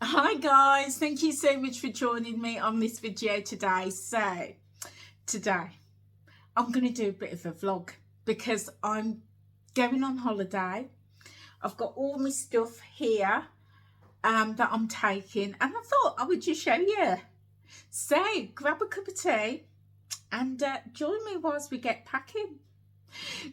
Hi guys, thank you so much for joining me on this video today. So today I'm going to do a bit of a vlog because I'm going on holiday. I've got all my stuff here that I'm taking, and I thought I would just show you. So grab a cup of tea and join me whilst we get packing.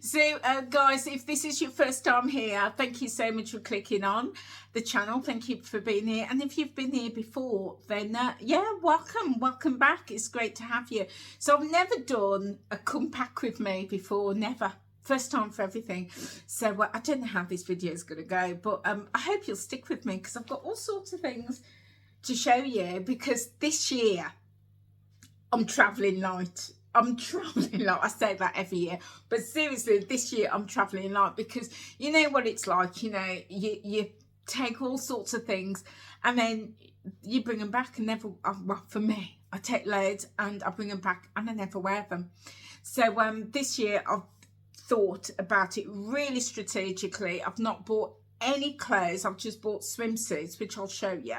So guys, if this is your first time here, thank you so much for clicking on the channel. Thank you for being here, and if you've been here before, then yeah, welcome back. It's great to have you. So I've never done a come pack with me before, never. First time for everything. So I don't know how this video is going to go, but I hope you'll stick with me because I've got all sorts of things to show you, because this year I'm traveling light. I say that every year, but seriously, this year I'm traveling light because you know what it's like. You know, you take all sorts of things and then you bring them back and never. Well, for me, I take loads and I bring them back and I never wear them. So this year I've thought about it really strategically. I've not bought any clothes. I've just bought swimsuits, which I'll show you.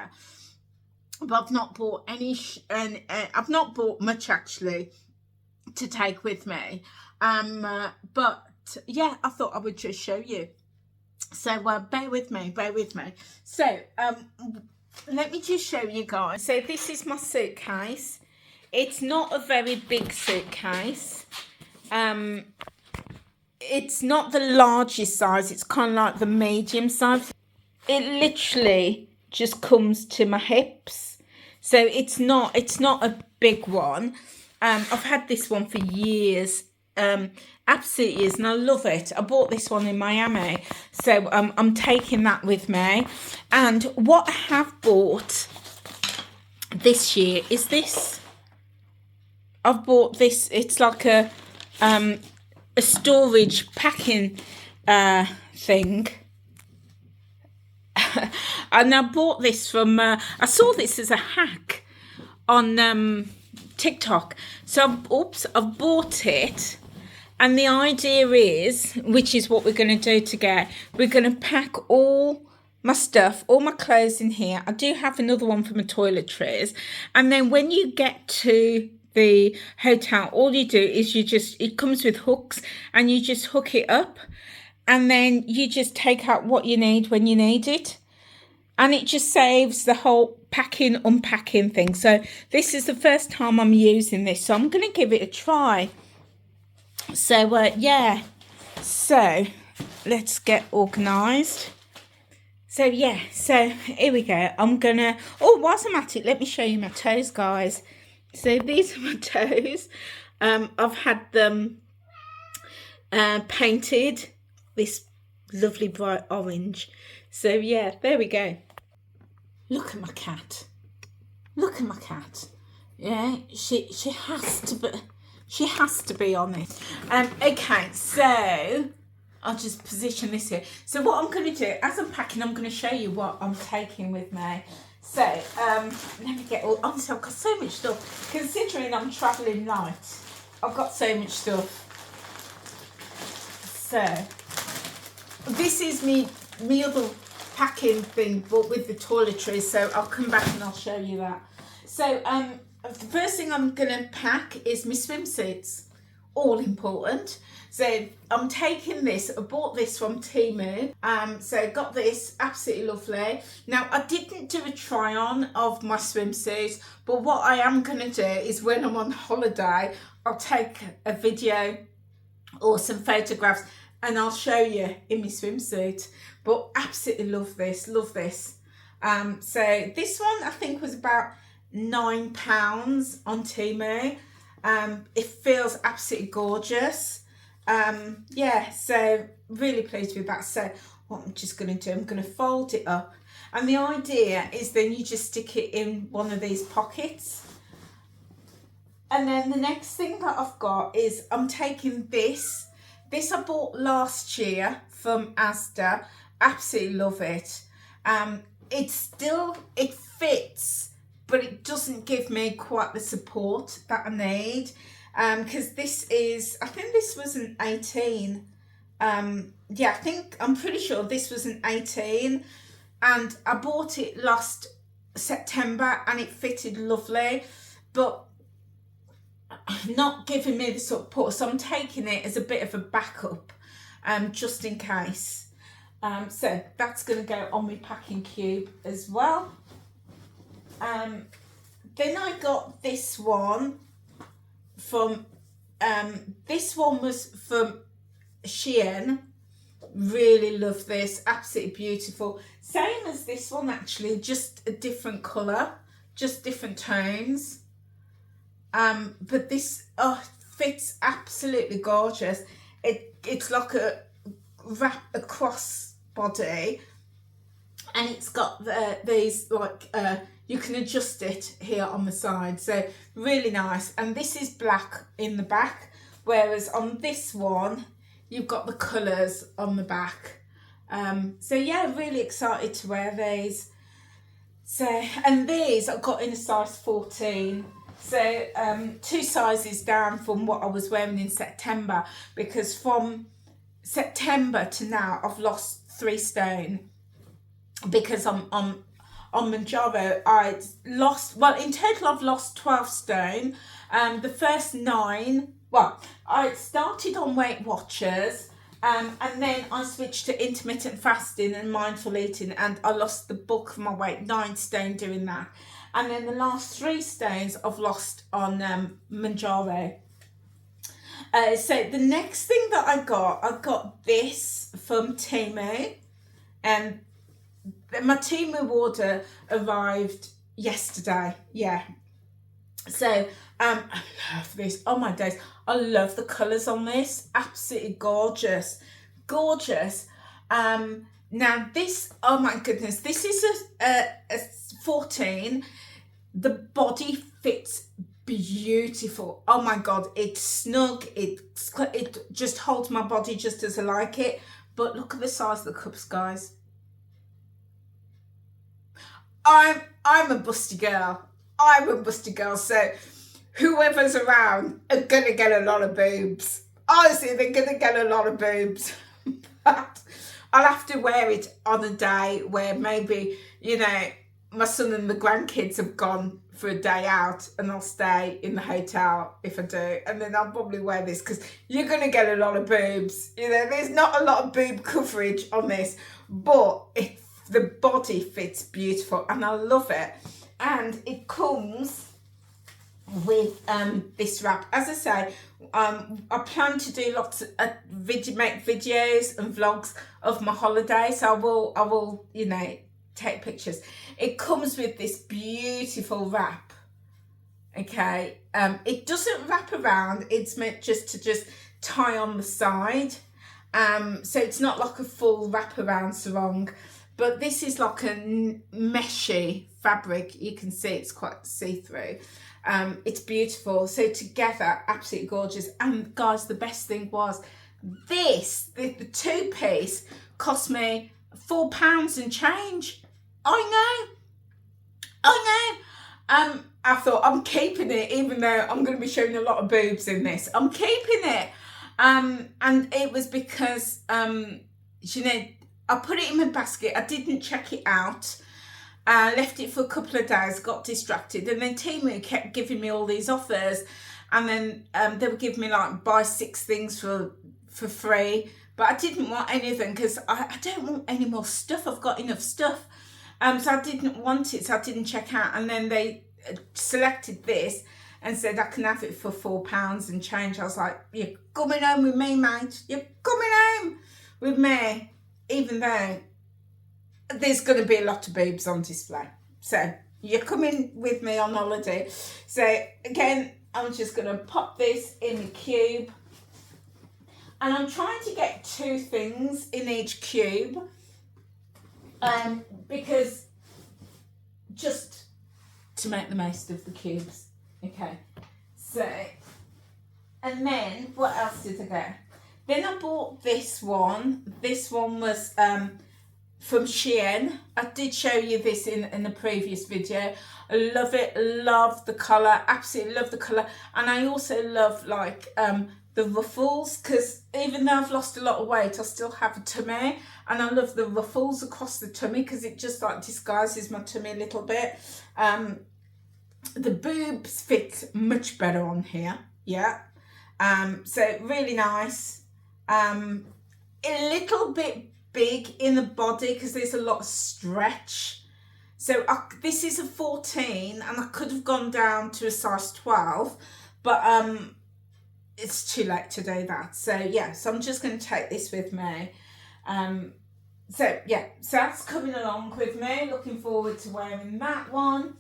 But I've not bought any, I've not bought much actually to take with me, but yeah, I thought I would just show you. So bear with me. So let me just show you guys. So this is my suitcase. It's not a very big suitcase. It's not the largest size. It's kind of like the medium size. It literally just comes to my hips, so it's not a big one. I've had this one for years, absolutely years, and I love it. I bought this one in Miami, so I'm taking that with me. And what I have bought this year is this. I've bought this. It's like a storage packing thing. And I bought this from, I saw this as a hack on TikTok. So, I've bought it. And the idea is, which is what we're going to do together, we're going to pack all my stuff, all my clothes in here. I do have another one for my toiletries. And then when you get to the hotel, all you do is it comes with hooks and you just hook it up. And then you just take out what you need when you need it. And it just saves the whole packing, unpacking thing. So this is the first time I'm using this. So I'm going to give it a try. So, yeah. So let's get organised. So, yeah. So here we go. I'm going to... Oh, whilst I'm at it, let me show you my toes, guys. So these are my toes. I've had them painted this lovely bright orange. So yeah, there we go. Look at my cat. Look at my cat. Yeah, she has to be on it. Okay, so I'll just position this here. So what I'm going to do, as I'm packing, I'm going to show you what I'm taking with me. So let me get all. Honestly, I've got so much stuff. Considering I'm travelling light, I've got so much stuff. So this is me other packing thing, but with the toiletries, so I'll come back and I'll show you that. So the first thing I'm gonna pack is my swimsuits, all important. So I'm taking this. I bought this from Temu. So got this, absolutely lovely. Now I didn't do a try on of my swimsuits, but what I am gonna do is when I'm on holiday, I'll take a video or some photographs and I'll show you in my swimsuit. But absolutely love this. So this one I think was about £9 on Temu. It feels absolutely gorgeous. Yeah, so really pleased with that. So what I'm just going to do, I'm going to fold it up. And the idea is then you just stick it in one of these pockets. And then the next thing that I've got is I'm taking this. This I bought last year from Asda. Absolutely love it. It fits, but it doesn't give me quite the support that I need. Because this is, I think this was an 18. Yeah, I'm pretty sure this was an 18. And I bought it last September and it fitted lovely, but not giving me the support, so I'm taking it as a bit of a backup, just in case. So that's going to go on my packing cube as well. Then I got this one from, this one was from Shein. Really love this, absolutely beautiful. Same as this one actually, just a different colour, just different tones. But this fits absolutely gorgeous. It's like a wrap across body, and it's got these like you can adjust it here on the side, so really nice. And this is black in the back, whereas on this one you've got the colours on the back. So yeah, really excited to wear these. So, and these I got in a size 14. So 2 sizes down from what I was wearing in September, because from September to now I've lost 3 stone, because I'm on Mounjaro. I lost, well, in total I've lost 12 stone. The first 9, well, I started on Weight Watchers, and then I switched to intermittent fasting and mindful eating, and I lost the bulk of my weight, 9 stone doing that. And then the last 3 stones I've lost on Mounjaro. So the next thing that I got this from Temu, and my Temu order arrived yesterday. Yeah. So I love this. Oh my days, I love the colours on this. Absolutely gorgeous, gorgeous. Now this, oh my goodness, this is a 14. The body fits beautiful. Oh my god, it's snug. It just holds my body just as I like it. But look at the size of the cups, guys. I'm a busty girl. I'm a busty girl. So whoever's around are gonna get a lot of boobs. Honestly, they're gonna get a lot of boobs. But I'll have to wear it on a day where maybe, you know, my son and the grandkids have gone for a day out, and I'll stay in the hotel if I do, and then I'll probably wear this, because you're going to get a lot of boobs. You know, there's not a lot of boob coverage on this, but the body fits beautiful and I love it. And it comes with this wrap. As I say, I plan to do lots of make videos and vlogs of my holiday, so I will, you know, take pictures. It comes with this beautiful wrap. Okay, it doesn't wrap around, it's meant just to tie on the side. So it's not like a full wrap around sarong, but this is like a meshy fabric. You can see it's quite see-through. It's beautiful. So together, absolutely gorgeous. And guys, the best thing was this, the 2-piece cost me £4 and change. I know. I thought, I'm keeping it, even though I'm going to be showing a lot of boobs in this. I'm keeping it. And it was because, you know, I put it in my basket. I didn't check it out. Left it for a couple of days, got distracted. And then Temu kept giving me all these offers. And then they would give me like, buy 6 things for free. But I didn't want any of them, because I don't want any more stuff. I've got enough stuff. So I didn't want it, so I didn't check out. And then they selected this and said I can have it for £4 and change. I was like, you're coming home with me, mate. You're coming home with me. Even though there's going to be a lot of boobs on display. So you're coming with me on holiday. So again, I'm just going to pop this in the cube. And I'm trying to get 2 things in each cube. Because just to make the most of the cubes. Okay, so, and then what else did I get? Then I bought this one. This one was from Shein. I did show you this in the previous video. I love it, love the colour, absolutely love the colour. And I also love like the ruffles, because even though I've lost a lot of weight, I still have a tummy, and I love the ruffles across the tummy because it just like disguises my tummy a little bit. The boobs fit much better on here, yeah. So really nice. A little bit big in the body because there's a lot of stretch. So this is a 14 and I could have gone down to a size 12, but it's too late to do that. So yeah, so I'm just going to take this with me. So yeah, so that's coming along with me. Looking forward to wearing that one.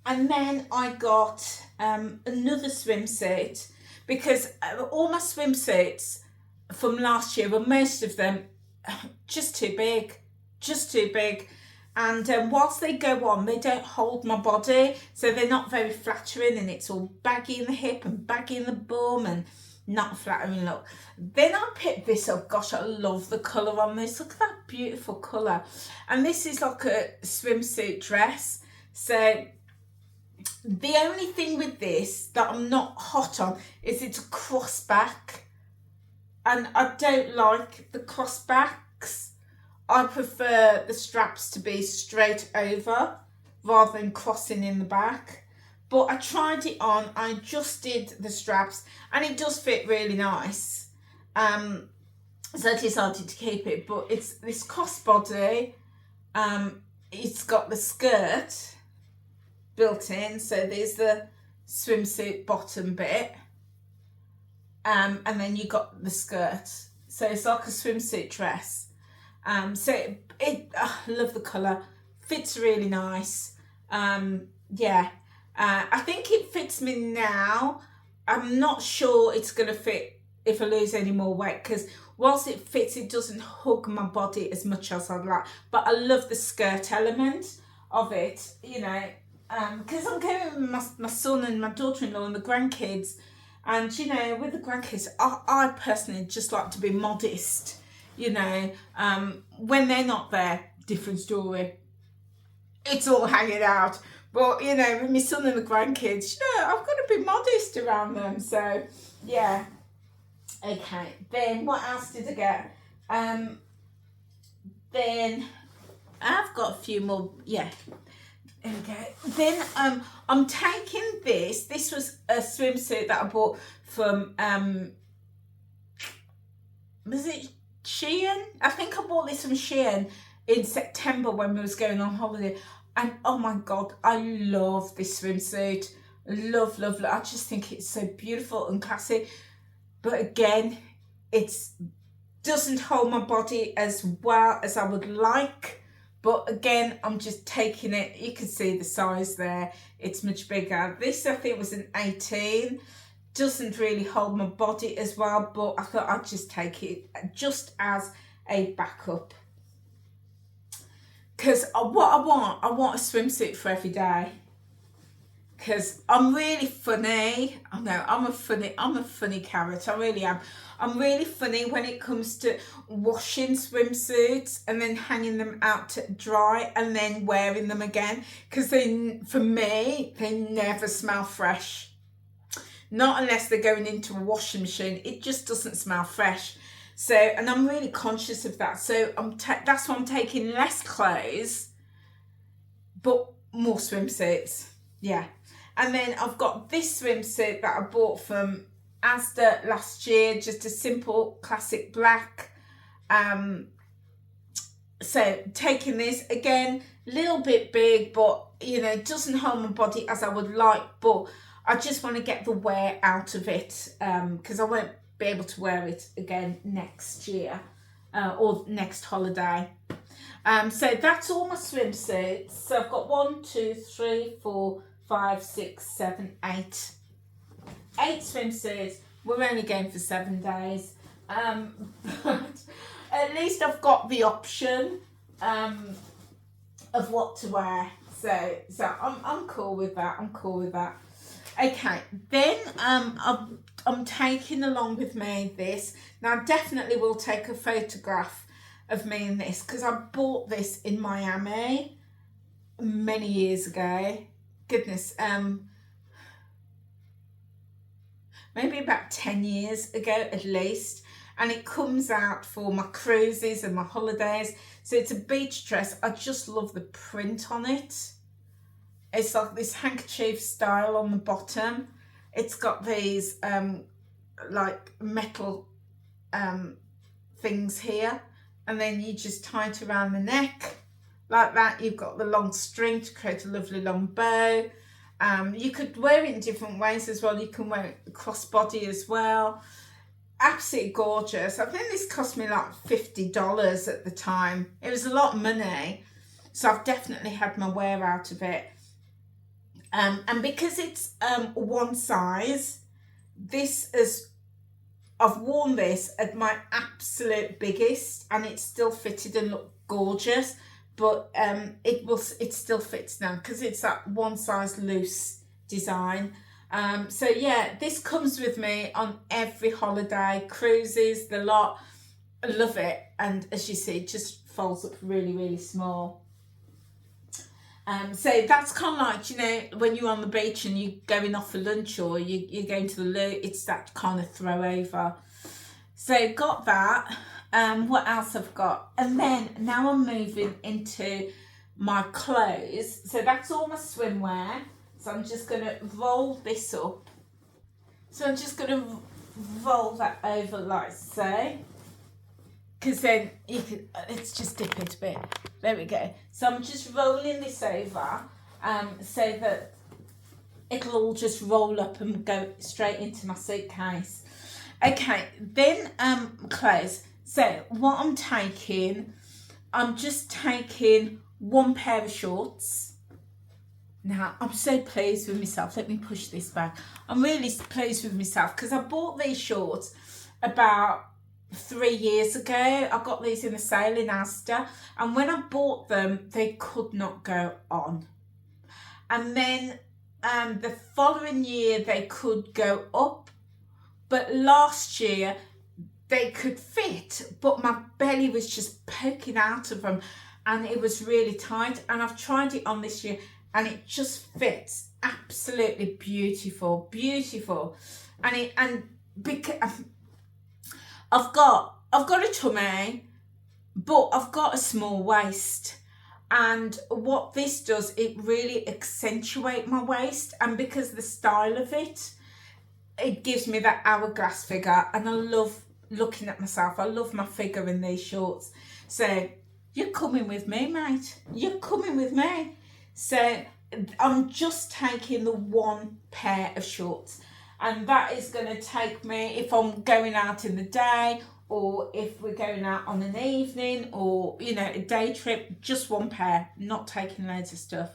And then I got another swimsuit, because all my swimsuits from last year were, most of them, just too big. And whilst they go on, they don't hold my body, so they're not very flattering, and it's all baggy in the hip and baggy in the bum and not a flattering look. Then I picked this up. Gosh, I love the colour on this. Look at that beautiful colour. And this is like a swimsuit dress. So the only thing with this that I'm not hot on is it's a crossback, and I don't like the crossbacks. I prefer the straps to be straight over rather than crossing in the back. But I tried it on, I adjusted the straps, and it does fit really nice. So I decided to keep it. But it's this crossbody. It's got the skirt built in, so there's the swimsuit bottom bit, and then you got the skirt, so it's like a swimsuit dress. So I love the colour, fits really nice. Yeah, I think it fits me now. I'm not sure it's going to fit if I lose any more weight, because whilst it fits, it doesn't hug my body as much as I'd like. But I love the skirt element of it, you know, because I'm going with my son and my daughter-in-law and the grandkids. And, you know, with the grandkids, I personally just like to be modest, you know. When they're not there, different story. It's all hanging out. But, you know, with my son and the grandkids, you know, I've got to be modest around them. So, yeah. Okay. Then, what else did I get? Then, I've got a few more, yeah. Okay. Then I'm taking this. This was a swimsuit that I bought from was it Shein? I think I bought this from Shein in September when we was going on holiday. And oh my god, I love this swimsuit. Love. I just think it's so beautiful and classy. But again, it doesn't hold my body as well as I would like. But again, I'm just taking it. You can see the size there. It's much bigger. This, I think, was an 18. Doesn't really hold my body as well, but I thought I'd just take it just as a backup. Because what I want a swimsuit for every day. Because I'm really funny. I know, I'm a funny carrot. I really am. I'm really funny when it comes to washing swimsuits and then hanging them out to dry and then wearing them again. Because for me, they never smell fresh. Not unless they're going into a washing machine. It just doesn't smell fresh. So, and I'm really conscious of that. So that's why I'm taking less clothes, but more swimsuits. Yeah. And then I've got this swimsuit that I bought from Asda last year, just a simple classic black. So taking this again, a little bit big, but you know, it doesn't hold my body as I would like, but I just want to get the wear out of it, because I won't be able to wear it again next year or next holiday. So that's all my swimsuits. So I've got 1, 2, 3, 4, 5, 6, 7, 8. 8 swimsuits. We're only going for 7 days. But at least I've got the option of what to wear. So I'm cool with that. Okay, then I'm taking along with me this. Now I definitely will take a photograph of me in this, because I bought this in Miami many years ago. Goodness, maybe about 10 years ago at least, and it comes out for my cruises and my holidays. So it's a beach dress. I just love the print on it. It's like this handkerchief style on the bottom. It's got these like metal things here, and then you just tie it around the neck like that. You've got the long string to create a lovely long bow. You could wear it in different ways as well. You can wear it crossbody as well. Absolutely gorgeous. I think this cost me like $50 at the time. It was a lot of money, so I've definitely had my wear out of it. And because it's one size, I've worn this at my absolute biggest, and it's still fitted and looked gorgeous. But it still fits now because it's that one size loose design. So yeah, this comes with me on every holiday, cruises, the lot. I love it, and as you see, it just folds up really, really small. So that's kind of like, you know, when you're on the beach and you're going off for lunch, or you're going to the loo, it's that kind of throw over. So got that. What else I've got? And then now I'm moving into my clothes. So that's all my swimwear. So I'm just going to roll this up. So I'm just going to roll that over like so. Because then you can, let's just dip it a bit. There we go. So I'm just rolling this over so that it'll all just roll up and go straight into my suitcase. Okay, then clothes. So what I'm just taking one pair of shorts. Now, I'm so pleased with myself. Let me push this back. I'm really pleased with myself because I bought these shorts about 3 years ago. I got these in a sale in Asda, and when I bought them, they could not go on. And then the following year, they could go up. But last year, they could fit, but my belly was just poking out of them, and it was really tight. And I've tried it on this year, and it just fits absolutely beautiful. And because I've got a tummy, but I've got a small waist, and what this does, it really accentuates my waist. And because the style of it gives me that hourglass figure, and I love looking at myself. I love my figure in these shorts. So you're coming with me, mate. You're coming with me. So I'm just taking the one pair of shorts, and that is going to take me if I'm going out in the day, or if we're going out on an evening, or, you know, a day trip, just one pair, not taking loads of stuff.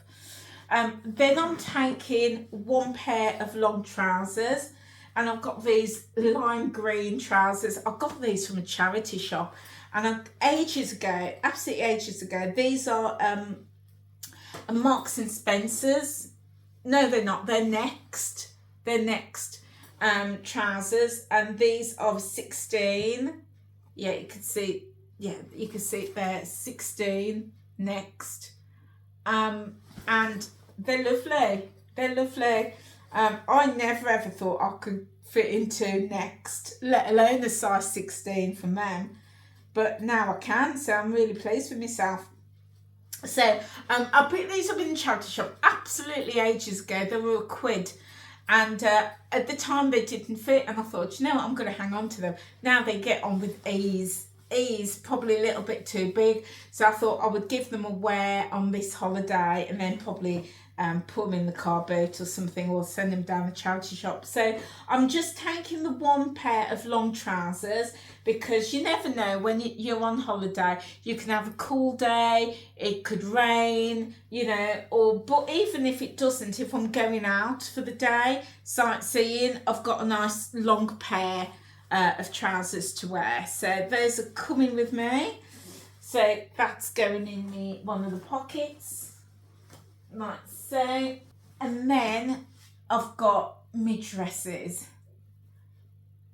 Then I'm taking one pair of long trousers, and I've got these lime green trousers. I got these from a charity shop, and ages ago, absolutely ages ago. These are Marks and Spencer's. No, they're not. They're Next. They're Next trousers, and these are 16. Yeah, you can see. Yeah, you can see it there. 16 Next, and they're lovely. They're lovely. I never ever thought I could fit into Next, let alone a size 16 for men. But now I can, so I'm really pleased with myself. So I picked these up in the charity shop absolutely ages ago. They were £1. And at the time they didn't fit, and I thought, you know what, I'm going to hang on to them. Now they get on with ease, probably a little bit too big. So I thought I would give them a wear on this holiday, and then probably put them in the car boot or something, or send them down the charity shop. So I'm just taking the one pair of long trousers, because you never know when you're on holiday. You can have a cool day, it could rain, you know, but even if it doesn't, if I'm going out for the day sightseeing, I've got a nice long pair of trousers to wear. So those are coming with me. So that's going in one of the pockets, like so. And then I've got my dresses.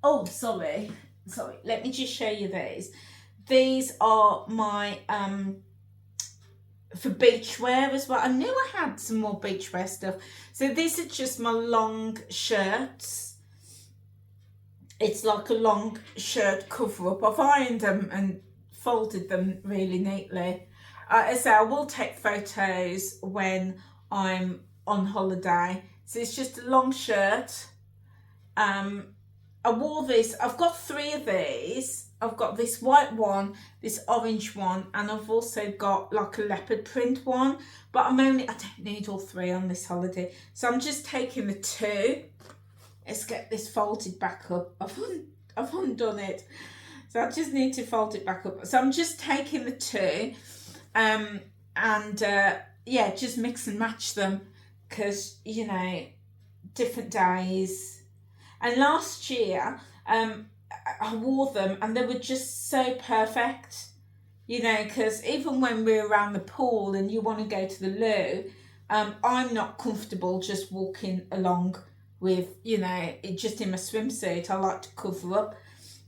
Oh, sorry, let me just show you these. These are my for beach wear as well. I knew I had some more beach wear stuff. So these are just my long shirts. It's like a long shirt cover up. I've ironed them and folded them really neatly. As I say, I will take photos when I'm on holiday. So it's just a long shirt. I wore this, I've got 3 of these. I've got this white one, this orange one, and I've also got like a leopard print one. But I don't need all 3 on this holiday. So I'm just taking the 2. Let's get this folded back up. I've undone it. So I just need to fold it back up. So I'm just taking the 2 yeah, just mix and match them because, you know, different days. And last year, I wore them and they were just so perfect, you know, because even when we're around the pool and you want to go to the loo, I'm not comfortable just walking along with, you know, just in my swimsuit. I like to cover up.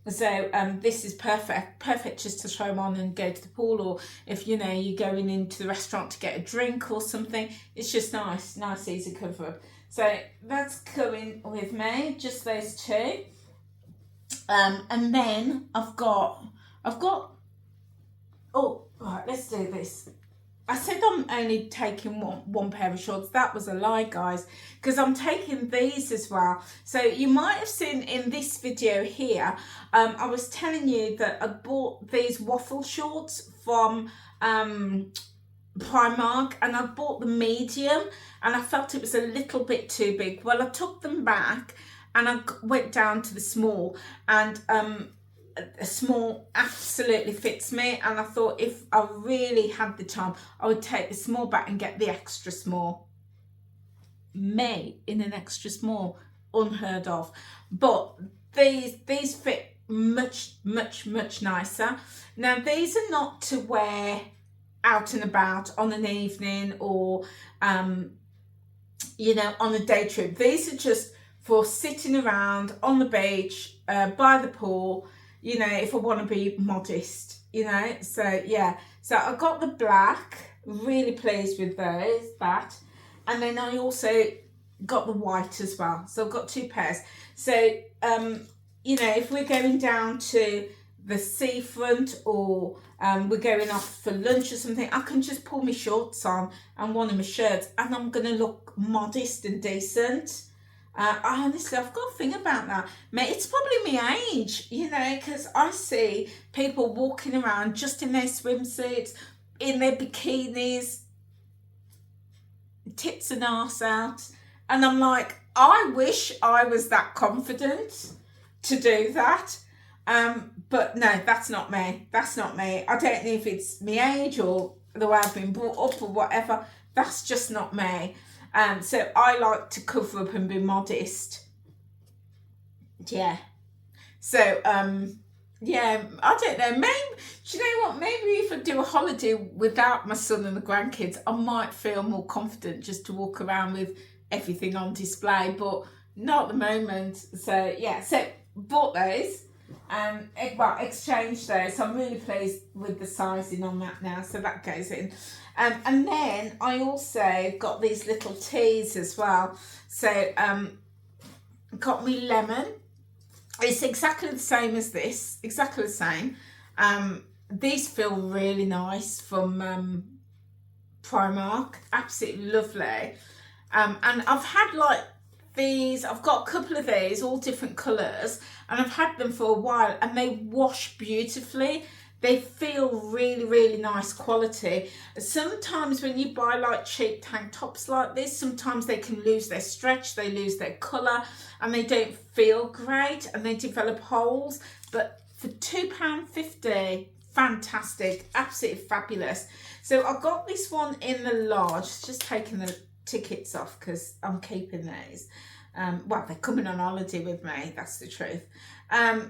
So this is perfect just to throw on and go to the pool, or if, you know, you're going into the restaurant to get a drink or something, it's just nice easy cover up. So that's coming with me, just those 2. And then I've got, oh, right, let's do this. I said I'm only taking one pair of shorts. That was a lie, guys, because I'm taking these as well. So you might have seen in this video here, I was telling you that I bought these waffle shorts from Primark, and I bought the medium and I felt it was a little bit too big. Well, I took them back and I went down to the small, and a small absolutely fits me, and I thought if I really had the time I would take the small back and get the extra small. Me in an extra small, unheard of. But these fit much nicer. Now these are not to wear out and about on an evening or you know, on a day trip. These are just for sitting around on the beach, by the pool, you know, if I want to be modest, you know. So yeah, so I got the black, really pleased with that, and then I also got the white as well. So I've got 2 pairs. So you know, if we're going down to the seafront, or we're going off for lunch or something, I can just pull my shorts on and one of my shirts and I'm gonna look modest and decent. Honestly, I've got a thing about that. Mate, it's probably my age, you know, because I see people walking around just in their swimsuits, in their bikinis, tits and arse out. And I'm like, I wish I was that confident to do that. But no, that's not me. That's not me. I don't know if it's my age or the way I've been brought up or whatever. That's just not me. So I like to cover up and be modest. Yeah. So, yeah, I don't know. Maybe, do you know what? Maybe if I do a holiday without my son and the grandkids, I might feel more confident just to walk around with everything on display, but not at the moment. So, yeah. So, bought those. Well, exchanged those. So I'm really pleased with the sizing on that now. So that goes in. And then I also got these little teas as well. So got me lemon. It's exactly the same as this. Exactly the same. These feel really nice from Primark. Absolutely lovely. And I've had like these, I've got a couple of these, all different colours, and I've had them for a while and they wash beautifully. They feel really nice quality. Sometimes when you buy like cheap tank tops like this, sometimes they can lose their stretch, they lose their colour, and they don't feel great and they develop holes. But for £2.50, fantastic, absolutely fabulous. So I got this one in the large, just taking the tickets off because I'm keeping these. Well, they're coming on holiday with me, that's the truth.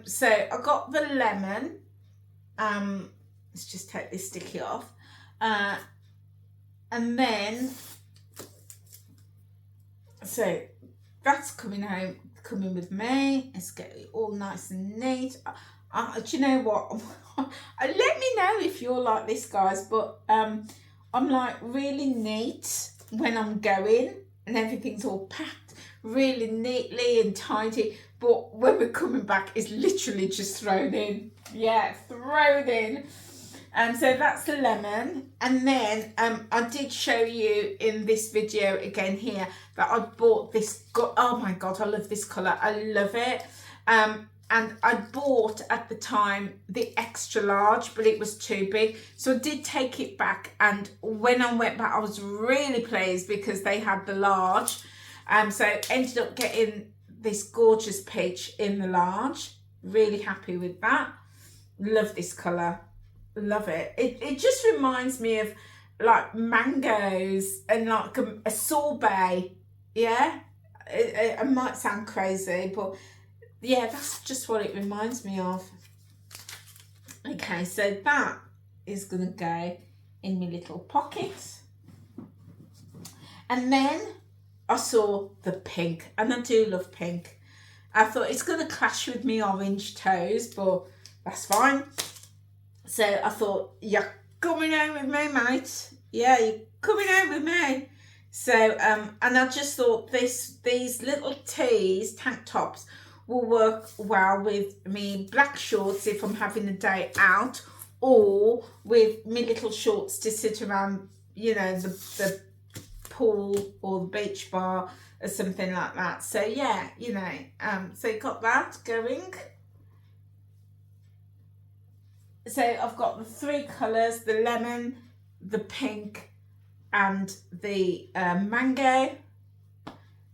So I got the lemon. Let's just take this sticky off. And then, so that's coming with me. Let's get it all nice and neat. Do you know what? Let me know if you're like this, guys, but I'm like really neat when I'm going and everything's all packed really neatly and tidy. but when we're coming back, it's literally just thrown in. Yeah, thrown in. So that's the lemon. And then I did show you in this video again here that I bought this. Oh my God, I love this colour. I love it. And I bought at the time the extra large, but it was too big. So I did take it back. And when I went back, I was really pleased because they had the large. So I ended up getting this gorgeous peach in the large. Really happy with that. Love this colour. Love it. It just reminds me of like mangoes and like a sorbet. Yeah, it might sound crazy, but yeah, that's just what it reminds me of. Okay, so that is gonna go in my little pocket. And then I saw the pink, and I do love pink. I thought it's gonna clash with me orange toes, but that's fine. So I thought, you're coming out with me, mate. Yeah, you're coming out with me. So, and I just thought these little tees, tank tops, will work well with me black shorts if I'm having a day out, or with me little shorts to sit around, you know, the pool or the beach bar or something like that. So yeah, you know, so you got that going. So I've got the three colours, the lemon, the pink and the mango.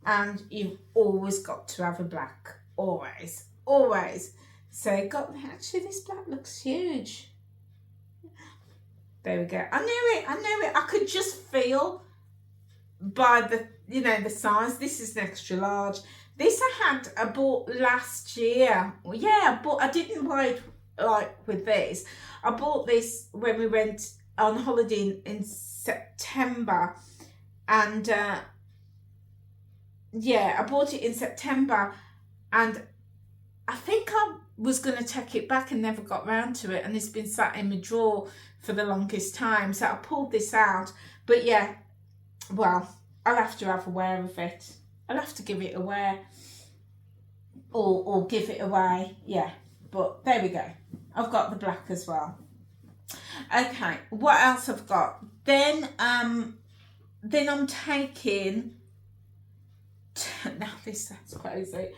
And you've always got to have a black. Always. Always. So actually this black looks huge. There we go. I knew it. I could just feel by the, you know, the size. This is an extra large. This I bought last year. Well, yeah, but I didn't buy it like with this. I bought this when we went on holiday in September, and yeah, I bought it in September, and I think I was going to take it back and never got round to it, and it's been sat in my drawer for the longest time, so I pulled this out. But yeah, well, I'll have to have a wear of it. I'll have to give it a wear, or give it away. Yeah, but there we go. I've got the black as well. Okay, what else I've got? Then I'm taking, now this sounds crazy,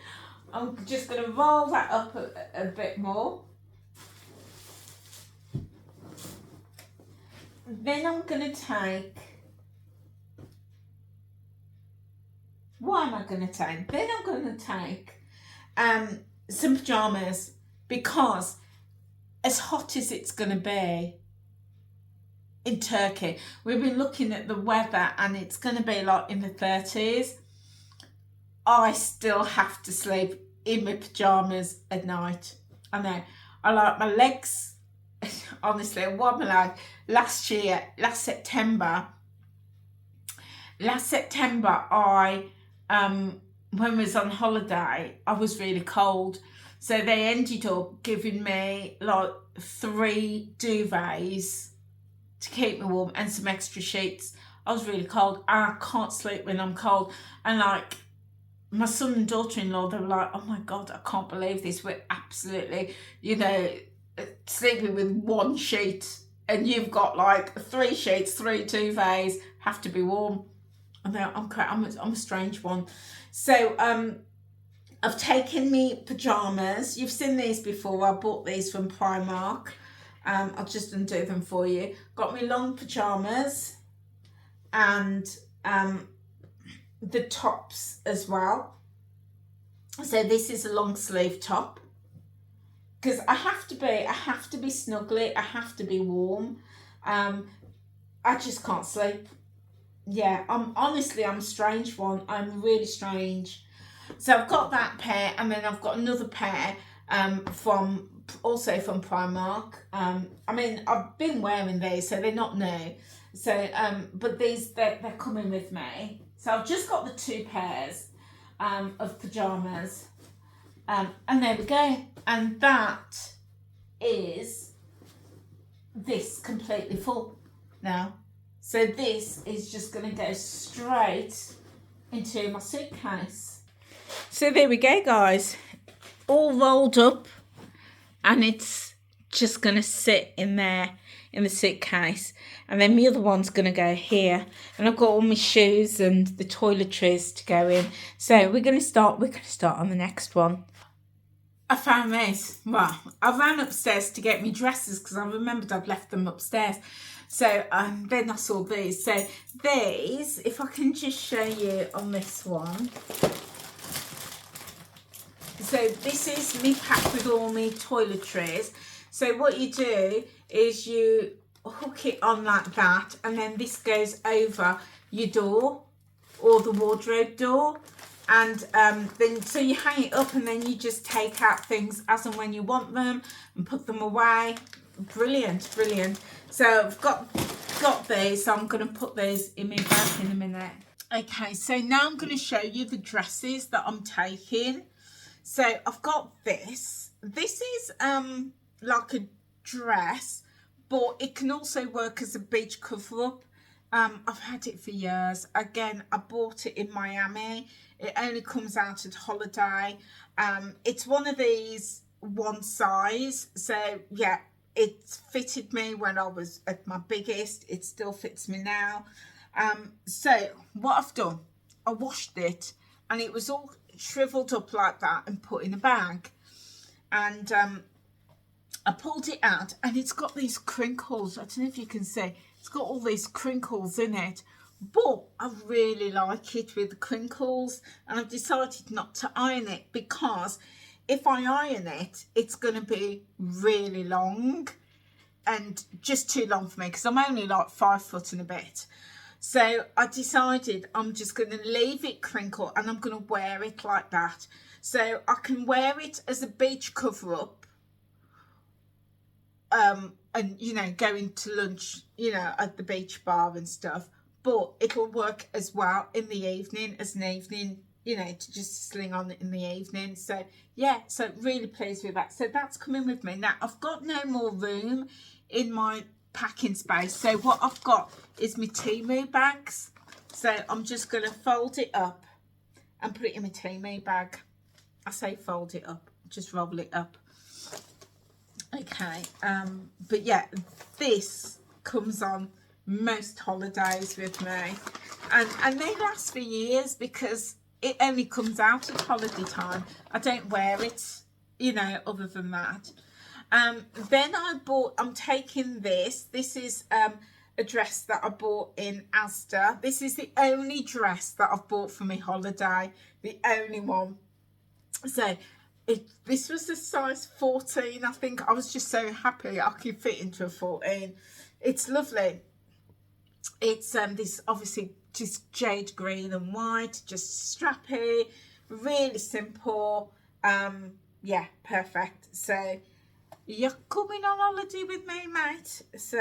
I'm just going to roll that up a bit more. Then I'm going to take, what am I going to take? Then I'm going to take some pyjamas, because as hot as it's going to be in Turkey, we've been looking at the weather and it's going to be like in the 30s. I still have to sleep in my pyjamas at night. I know. I like my legs. Honestly, what am I like? Last September, I when we was on holiday, I was really cold. So they ended up giving me like 3 duvets to keep me warm and some extra sheets. I was really cold. I can't sleep when I'm cold. And like my son and daughter-in-law, they were like, oh my God, I can't believe this. We're absolutely, you know, sleeping with 1 sheet, and you've got like 3 sheets, 3 duvets, have to be warm. And I'm a strange one. So I've taken me pyjamas. You've seen these before. I bought these from Primark. I'll just undo them for you. Got me long pyjamas and the tops as well. So this is a long sleeve top, because I have to be snuggly. I have to be warm. I just can't sleep. Yeah, I'm a strange one. I'm really strange. So I've got that pair, and then I've got another pair from Primark. I mean, I've been wearing these, so they're not new. So but these they're coming with me. So I've just got the 2 pairs of pyjamas, and there we go. And that is this completely full now. So this is just going to go straight into my suitcase. So there we go, guys. all rolled up, and it's just going to sit in there in the suitcase, and then the other one's going to go here, and I've got all my shoes and the toiletries to go in. So we're going to start on the next one. I found this. Well, I ran upstairs to get me dresses because I remembered I'd left them upstairs. So then I saw these. So these, if I can just show you on this one. So this is me packed with all my toiletries. So what you do is you hook it on like that, and then this goes over your door or the wardrobe door. And then so you hang it up, and then you just take out things as and when you want them and put them away. Brilliant, brilliant. So I've got these, so I'm going to put these in my bag in a minute. Okay, so now I'm going to show you the dresses that I'm taking. So I've got this. This is like a dress, but it can also work as a beach cover-up. I've had it for years. Again, I bought it in Miami. It only comes out at holiday. It's one of these one size. So yeah, it fitted me when I was at my biggest. It still fits me now. So what I've done, I washed it, and it was all shriveled up like that and put in a bag. And I pulled it out, and it's got these crinkles. I don't know if you can see. It's got all these crinkles in it, but I really like it with the crinkles, and I've decided not to iron it because if I iron it, it's going to be really long and just too long for me because I'm only like 5 foot and a bit. So I decided I'm just going to leave it crinkle, and I'm going to wear it like that. So I can wear it as a beach cover-up, and you know, going to lunch, you know, at the beach bar and stuff, but it'll work as well in the evening as an evening, you know, to just sling on in the evening. So yeah, so really pleased with that. So that's coming with me. Now I've got no more room in my packing space, so what I've got is my Temu bags. So I'm just going to fold it up and put it in my Temu bag. I say fold it up, just roll it up. Okay, but yeah, this comes on most holidays with me, and they last for years because it only comes out at holiday time. I don't wear it, you know, other than that. Then I'm taking this is a dress that I bought in Asda. This is the only dress that I've bought for my holiday, the only one. So this was a size 14, I think. I was just so happy I could fit into a 14. It's lovely. It's this obviously just jade green and white, just strappy, really simple. Yeah, perfect. So you're coming on holiday with me, mate. So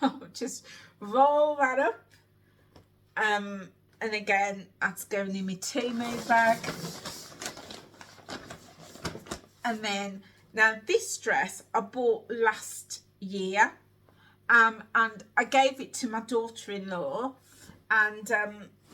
I'll just roll that up. And again, that's going in my Temu bag. And then, now this dress I bought last year, and I gave it to my daughter-in-law, and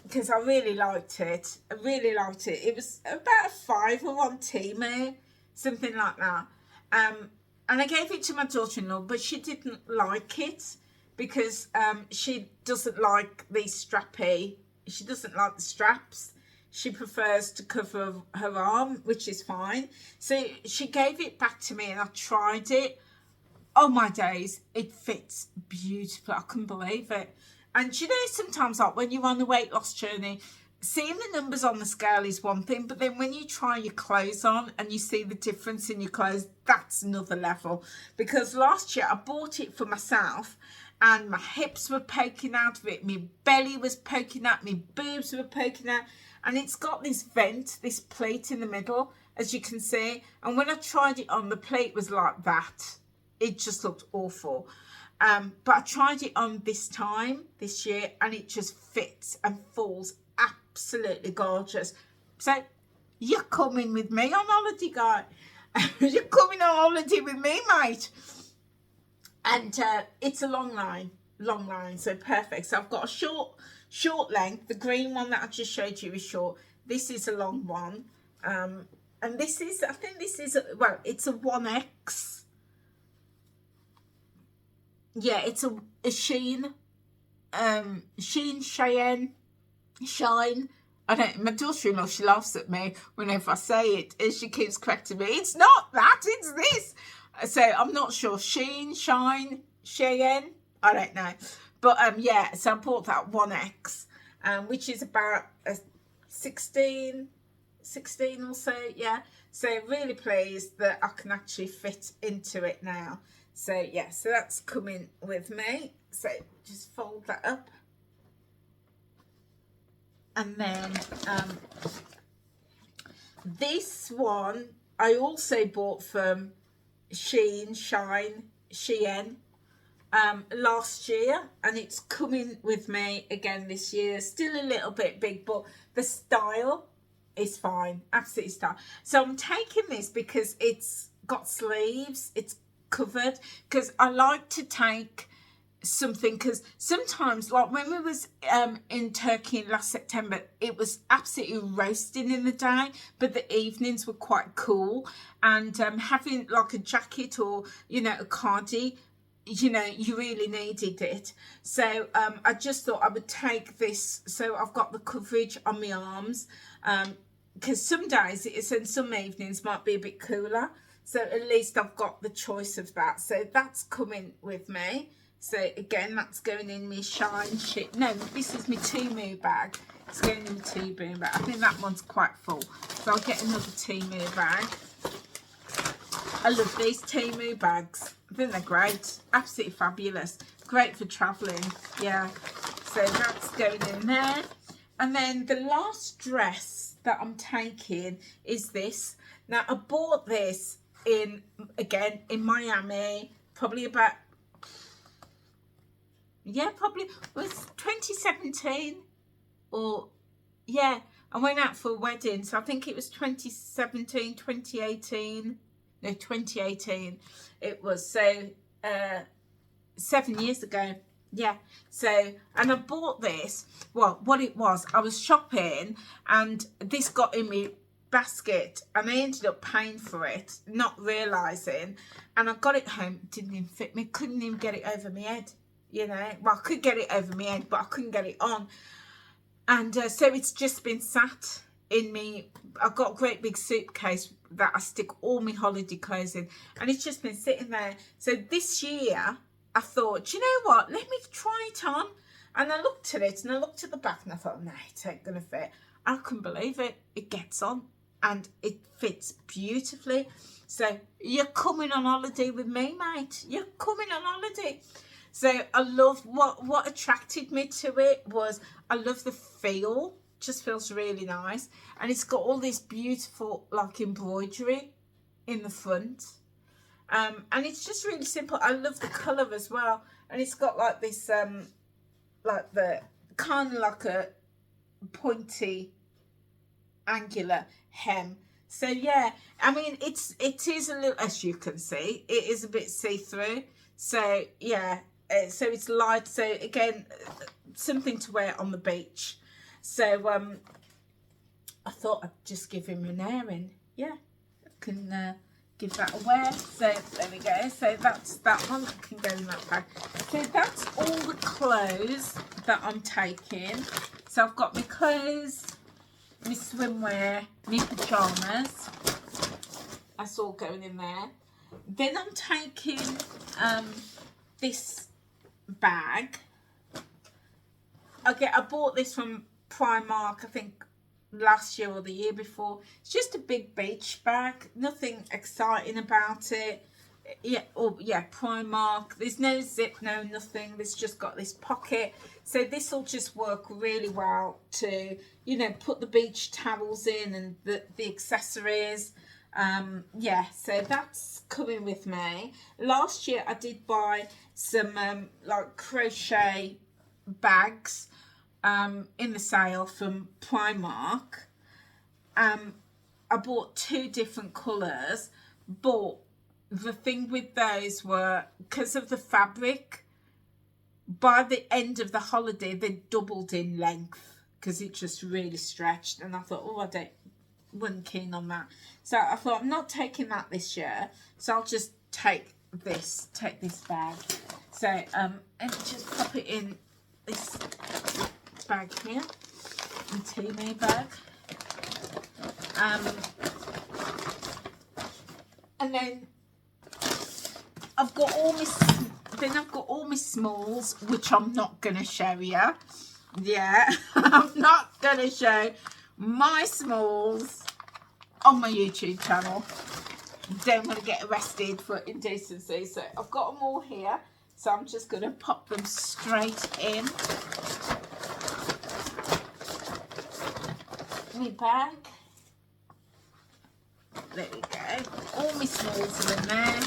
because I really liked it. It was about a £5 on Temu, something like that. And I gave it to my daughter-in-law, but she didn't like it because she doesn't like these strappy. She doesn't like the straps. She prefers to cover her arm, which is fine. So she gave it back to me, and I tried it. Oh my days, it fits beautifully. I couldn't believe it. And you know, sometimes like when you're on the weight loss journey, seeing the numbers on the scale is one thing, but then when you try your clothes on and you see the difference in your clothes, that's another level. Because last year I bought it for myself, and my hips were poking out of it, my belly was poking out, my boobs were poking out, and it's got this vent, this plate in the middle, as you can see. And when I tried it on, the plate was like that. It just looked awful. But I tried it on this year, and it just fits and falls absolutely gorgeous. So you're coming with me on holiday, guy. You're coming on holiday with me, mate. And it's a long line, so perfect. So I've got a short length. The green one that I just showed you is short. This is a long one, and and this is, I think this is, well, it's a 1X. Yeah, it's a Shein, Cheyenne, Shine. I don't, my daughter-in-law, she laughs at me whenever I say it, and she keeps correcting me. It's not that, it's this. So I'm not sure. Sheen, Shine, Cheyenne, I don't know. But yeah, so I bought that 1X, which is about a 16 or so, yeah. So really pleased that I can actually fit into it now. So yeah, so that's coming with me. So just fold that up. And then this one I also bought from Shein last year, and it's coming with me again this year. Still a little bit big, but the style is fine, absolutely style. So I'm taking this because it's got sleeves, it's covered, because I like to take something, because sometimes, like when we was in Turkey last September, it was absolutely roasting in the day, but the evenings were quite cool, and having like a jacket or, you know, a cardi, you know, you really needed it. So I just thought I would take this, so I've got the coverage on my arms, because some days it is, and some evenings might be a bit cooler, so at least I've got the choice of that. So that's coming with me. So again, that's going in my Shine shit. No, this is my Temu bag. It's going in my Temu bag. I think that one's quite full, so I'll get another Temu bag. I love these Temu bags. I think they're great. Absolutely fabulous. Great for travelling. Yeah. So that's going in there. And then the last dress that I'm taking is this. Now, I bought this in Miami, probably about, yeah, probably was 2017, or yeah, I went out for a wedding, so I think it was 2017, 2018, no, 2018 it was, so 7 years ago. Yeah. So, and I bought this, well, what it was, I was shopping and this got in my basket, and I ended up paying for it, not realising, and I got it home, it didn't even fit me, couldn't even get it over my head, you know. Well, I could get it over my head, but I couldn't get it on, and so it's just been sat in me. I've got a great big suitcase that I stick all my holiday clothes in, and it's just been sitting there. So this year I thought, you know what, let me try it on. And I looked at it and I looked at the back and I thought, no, it ain't gonna fit. I couldn't believe it. It gets on and it fits beautifully. So you're coming on holiday with me, mate. You're coming on holiday. So I love, what attracted me to it was, I love the feel. Just feels really nice, and it's got all this beautiful like embroidery in the front, and it's just really simple. I love the color as well, and it's got like this like the kind of like a pointy angular hem. So yeah, I mean, it is a little, as you can see, it is a bit see-through. So yeah, so it's light, so again, something to wear on the beach. So I thought I'd just give him an airing. Yeah, I can give that a wear. So there we go. So that's that one that can go in that bag. So that's all the clothes that I'm taking. So I've got my clothes, my swimwear, my pyjamas. That's all going in there. Then I'm taking this bag. Okay, I bought this from Primark, I think last year or the year before. It's just a big beach bag, nothing exciting about it. Yeah, Primark. There's no zip, no nothing. It's just got this pocket. So this will just work really well to, you know, put the beach towels in and the accessories. Yeah, so that's coming with me. Last year I did buy some like crochet bags in the sale from Primark. I bought 2 different colours, but the thing with those were, because of the fabric, by the end of the holiday they doubled in length because it just really stretched, and I thought, oh, I don't wasn't keen on that. So I thought, I'm not taking that this year, so I'll just take this bag. So and just pop it in this bag here, the Temu bag. And then I've got all my smalls, which I'm not gonna show you. Yeah, I'm not gonna show my smalls on my YouTube channel. Don't want to get arrested for indecency. So I've got them all here. So I'm just gonna pop them straight in my bag. There we go. All my smalls are in there.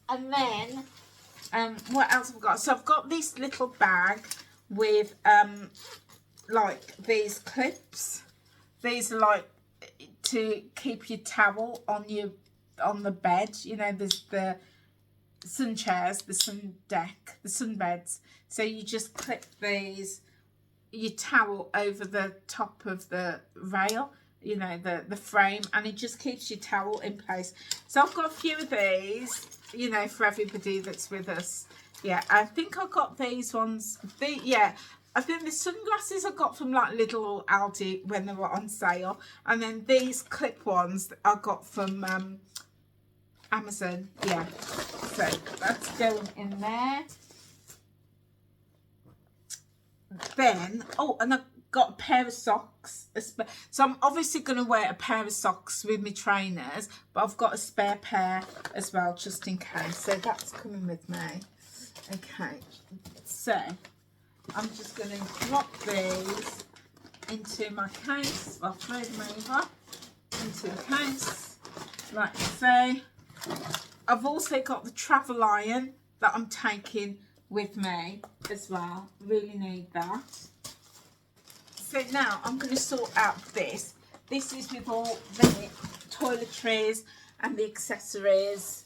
And then, what else have I got? So I've got this little bag with, like these clips. These are like to keep your towel on the bed. You know, there's the sun chairs, the sun deck, the sun beds. So you just clip your towel over the top of the rail, you know, the frame, and it just keeps your towel in place. So I've got a few of these, you know, for everybody that's with us. Yeah, I think I got these ones. I think the sunglasses I got from like Lidl or Aldi when they were on sale, and then these clip ones I got from Amazon. Yeah, so that's going in there. Then, oh, and I've got a pair of socks. So I'm obviously going to wear a pair of socks with my trainers, but I've got a spare pair as well, just in case. So that's coming with me. Okay, so I'm just going to drop these into my case. I'll throw them over into the case, like so. I've also got the travel iron that I'm taking with me as well. Really need that. So now I'm going to sort out this. This is with all the toiletries and the accessories.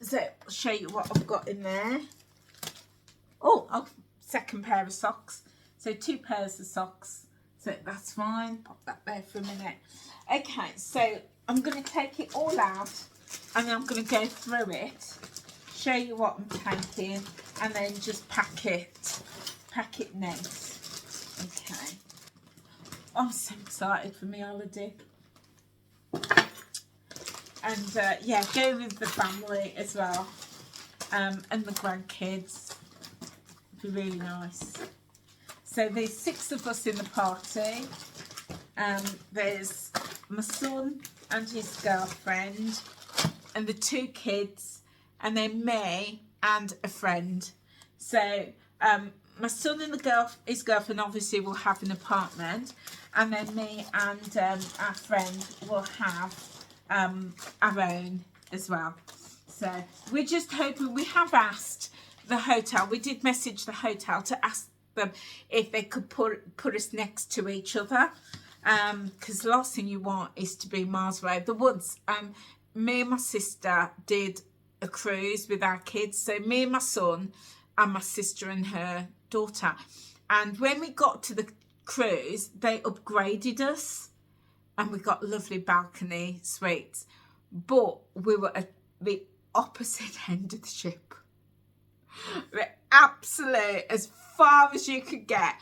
So I'll show you what I've got in there. Oh, second pair of socks. So 2 pairs of socks. So that's fine. Pop that there for a minute. Okay, so I'm going to take it all out and then I'm going to go through it, show you what I'm taking, and then just pack it next. Okay. I'm so excited for my holiday. And yeah, go with the family as well, and the grandkids. It'd be really nice. So there's 6 of us in the party. There's my son and his girlfriend and the 2 kids, and then me and a friend. So my son and his girlfriend obviously will have an apartment, and then me and our friend will have our own as well. So we're just hoping. We have asked the hotel, we did message the hotel to ask them if they could put us next to each other, because the last thing you want is to be miles away. The once me and my sister did a cruise with our kids, so me and my son and my sister and her daughter, and when we got to the cruise they upgraded us and we got lovely balcony suites, but we were at the opposite end of the ship. The absolute, as far as you could get,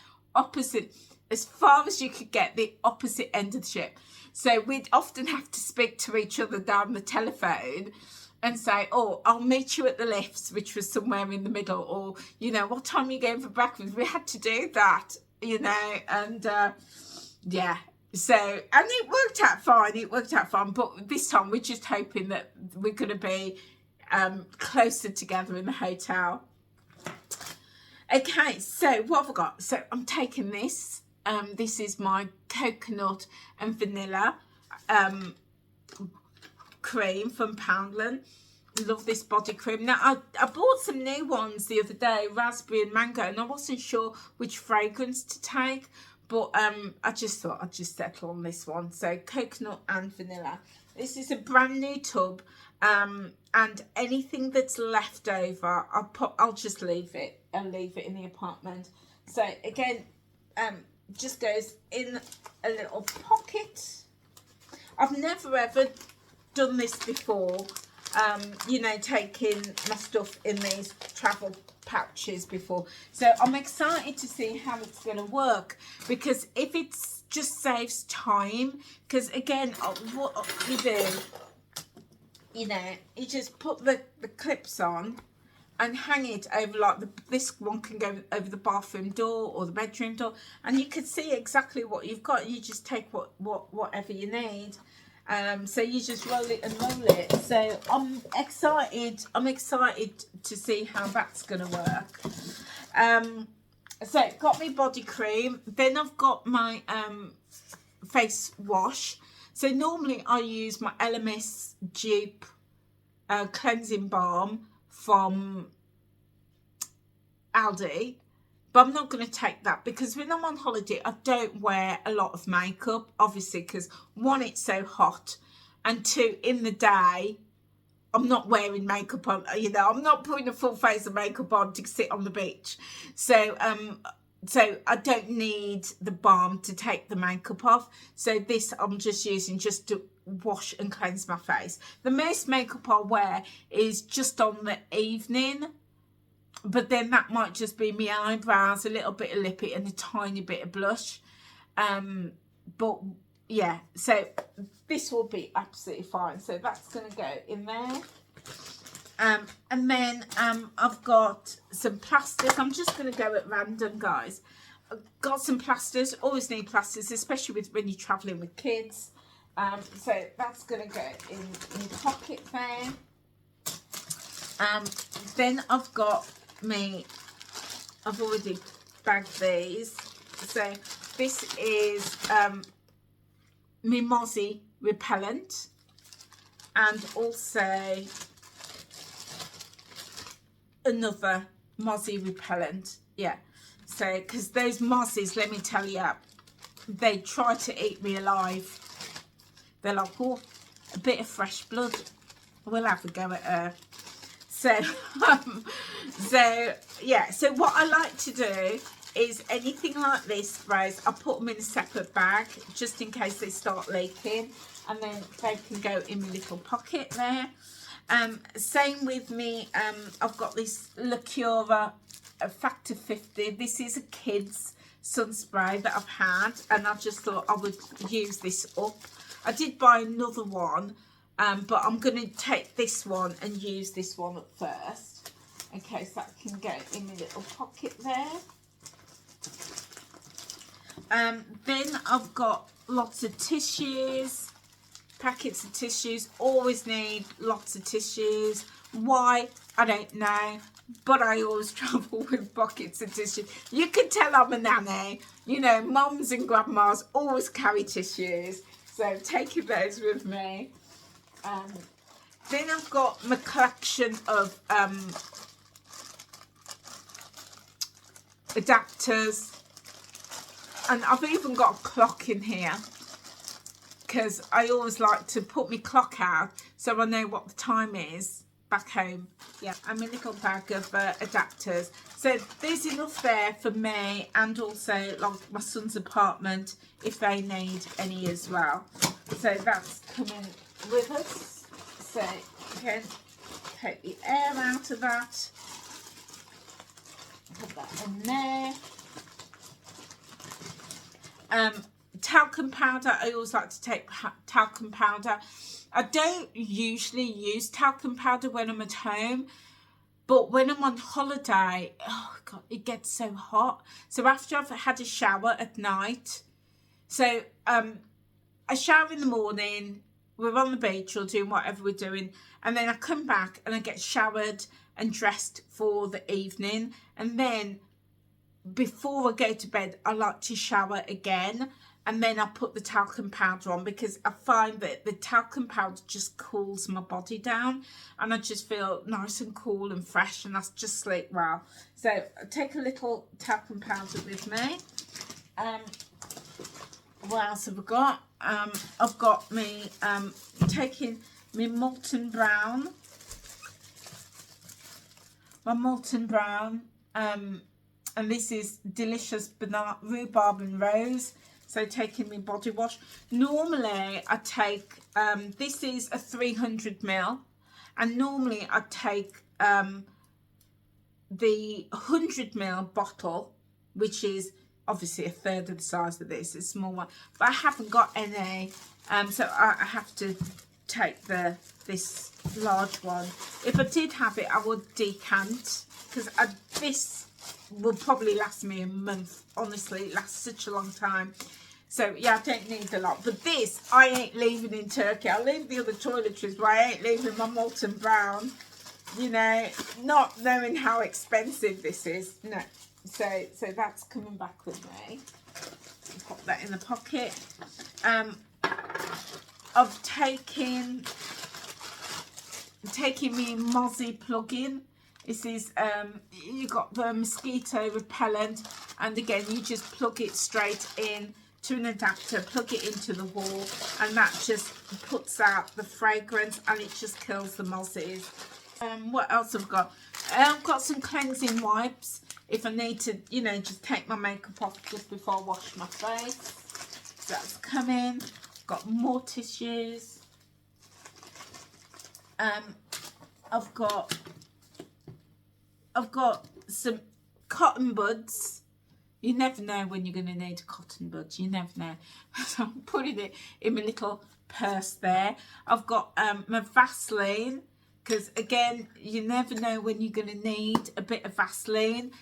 the opposite end of the ship. So we'd often have to speak to each other down the telephone and say, oh, I'll meet you at the lifts, which was somewhere in the middle, or, you know, what time are you going for breakfast? We had to do that, you know, and yeah. So, and it worked out fine, but this time we're just hoping that we're going to be closer together in the hotel. Okay, so what have I got? So I'm taking this. This is my coconut and vanilla cream from Poundland. Love this body cream. Now I bought some new ones the other day, raspberry and mango, and I wasn't sure which fragrance to take, but I just thought I'd just settle on this one. So coconut and vanilla. This is a brand new tub. And anything that's left over, I'll just leave it and leave it in the apartment. So again, just goes in a little pocket. I've never ever done this before, you know, taking my stuff in these travel pouches before. So I'm excited to see how it's going to work, because if it's just saves time, because again, what you do, you know, you just put the clips on and hang it over, like this one can go over the bathroom door or the bedroom door, and you can see exactly what you've got. You just take whatever you need. So you just roll it and roll it. So I'm excited to see how that's gonna work. So got my body cream, then I've got my face wash. So normally I use my Elemis dupe cleansing balm from Aldi, but I'm not going to take that, because when I'm on holiday I don't wear a lot of makeup, obviously, because one, it's so hot, and two, in the day I'm not wearing makeup on, you know, I'm not putting a full face of makeup on to sit on the beach. So so I don't need the balm to take the makeup off. So this I'm just using just to wash and cleanse my face. The most makeup I wear is just on the evening, but then that might just be my eyebrows, a little bit of lippy and a tiny bit of blush. But yeah, so this will be absolutely fine. So that's going to go in there. And then I've got some plasters. I'm just going to go at random, guys. I've got some plasters. Always need plasters, especially when you're traveling with kids. So that's going to go in the pocket there. Then I've got I've already bagged these. So this is my mozzie repellent, and also another mozzie repellent. Yeah, so because those mozzies, let me tell you, they try to eat me alive. They're like, oh, a bit of fresh blood, we'll have a go at her. So so yeah, so what I like to do is anything like this sprays, I put them in a separate bag just in case they start leaking, and then they can go in my little pocket there. Same with me, I've got this Lacura Factor 50. This is a kid's sun spray that I've had, and I just thought I would use this up. I did buy another one, but I'm going to take this one and use this one up first. Okay, so that can go in my little pocket there. Then I've got lots of tissues, packets of tissues. Always need lots of tissues. Why? I don't know, but I always travel with buckets of tissue. You can tell I'm a nanny. You know, mums and grandmas always carry tissues, so taking those with me. Then I've got my collection of adapters, and I've even got a clock in here, because I always like to put my clock out so I know what the time is back home. Yeah, and my little bag of adapters. So there's enough there for me, and also like my son's apartment if they need any as well. So that's coming with us. So again, take the air out of that, put that in there. Talcum powder, I always like to take talcum powder. I don't usually use talcum powder when I'm at home, but when I'm on holiday, oh god, it gets so hot. So after I've had a shower at night, so I shower in the morning, we're on the beach or doing whatever we're doing, and then I come back and I get showered and dressed for the evening, and then before I go to bed I like to shower again, and then I put the talcum powder on, because I find that the talcum powder just cools my body down and I just feel nice and cool and fresh, and that's just sleep well. So I take a little talcum powder with me. What else have I got? I've got me taking my Molten Brown. And this is Delicious Banana Rhubarb and Rose. So taking my body wash. Normally I take, this is a 300ml, and normally I take the 100ml bottle, which is obviously a third of the size of this. It's a small one, but I haven't got any, so I have to take this large one. If I did have it, I would decant, because this will probably last me a month. Honestly, it lasts such a long time. So yeah, I don't need a lot. But this, I ain't leaving in Turkey. I'll leave the other toiletries, but I ain't leaving my Molten Brown. You know, not knowing how expensive this is. No. So that's coming back with me. Pop that in the pocket. I've taken me Mozzie plug-in. This is you got the mosquito repellent, and again you just plug it straight in to an adapter, plug it into the wall, and that just puts out the fragrance and it just kills the mozzies. What else I've got? I've got some cleansing wipes if I need to, you know, just take my makeup off just before I wash my face. So that's coming. Got more tissues. I've got some cotton buds. You never know when you're going to need a cotton bud. You never know. So I'm putting it in my little purse there. I've got my Vaseline, because again, you never know when you're going to need a bit of Vaseline